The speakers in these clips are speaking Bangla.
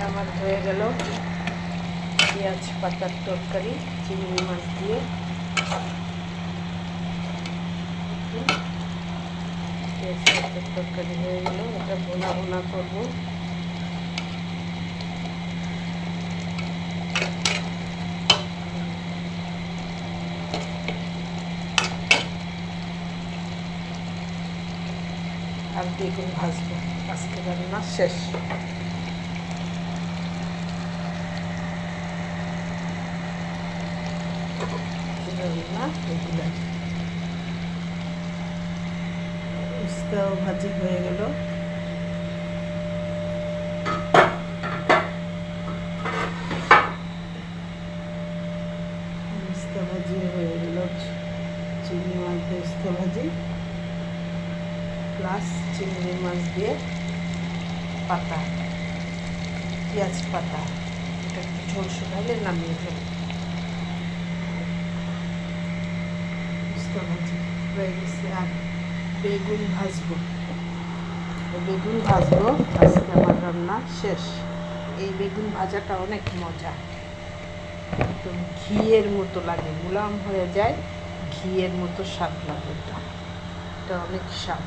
আমার হয়ে গেল পেঁয়াজ পাতার তরকারি চিংড়ি মাছ দিয়ে। পেঁয়াজ পাতার তরকারি হয়ে গেল, এটা ভুনা ভুনা করবো। আর বেগুন ভাজবো। আজকে রান্না শেষ। উস্তাও ভাজি হয়ে গেল। উস্তা ভাজি হয়ে গেল, চিংড়ি মাছ দিয়ে উস্তা ভাজি প্লাস চিংড়ি মাছ দিয়ে পাতা, পেঁয়াজ পাতা, এটা একটু ঝোল শুকাইলে নামিয়ে ফেলব। উস্তা ভাজি হয়ে গেছে। আর বেগুন ভাজবো, আজকে আমার রান্না শেষ। এই বেগুন ভাজাটা অনেক মজা, একদম ঘিয়ের মতো লাগে, মুলাম হয়ে যায়, ঘিয়ের মতো স্বাদ লাগে। এটা অনেক স্বাদ।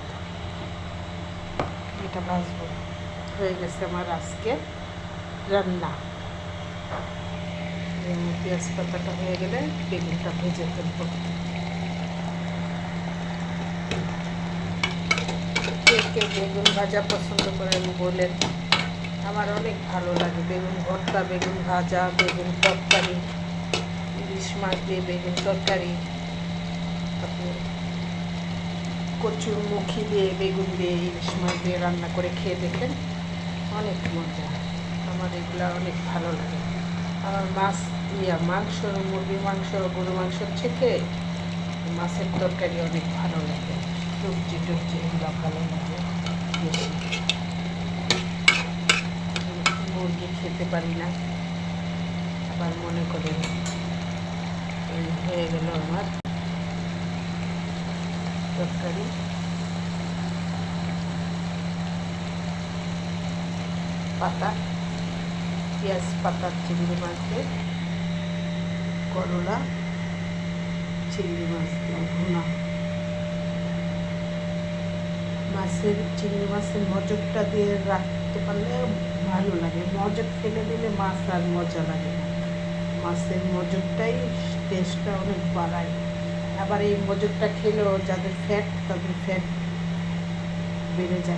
এটা ভাজবো। হয়ে গেছে আমার আজকে রান্না। পেঁয়াজ পাতাটা হয়ে গেলে বেগুনটা ভেজে ফেলবো। কে বেগুন ভাজা পছন্দ করেন বলেন, আমার অনেক ভালো লাগে। বেগুন ভর্তা, বেগুন ভাজা, বেগুন তরকারি, ইলিশ মাছ দিয়ে বেগুন তরকারি, তারপরে কচুর মুখি দিয়ে বেগুন দিয়ে ইলিশ মাছ দিয়ে রান্না করে খেয়ে দেখেন, অনেক মজা। আমার এগুলো অনেক ভালো লাগে। আমার মাংস, মুরগির মাংস, গরু মাংসের থেকে মাছের তরকারি অনেক ভালো লাগে। সবজি টবজি এগুলো ভালো লাগে বেশি। মুরগি খেতে পারি না, আবার মনে করেন এই হয়ে গেল আমার তরকারি। পাতা, পেঁয়াজ পাতার চিংড়ি মাছ দিয়ে করলা, চিংড়ি মাছ দিয়ে ভুনা। চিংড়ি মাছের মজকটা দিয়ে রাখতে পারলে ভালো লাগে। মজক ফেলে দিলে মাছ আর মজা লাগে না। মাছের মজকটাই টেস্টটা অনেক বাড়ায়। আবার এই মজকটা খেলেও যাদের ফ্যাট, তাদের ফ্যাট বেড়ে যায়।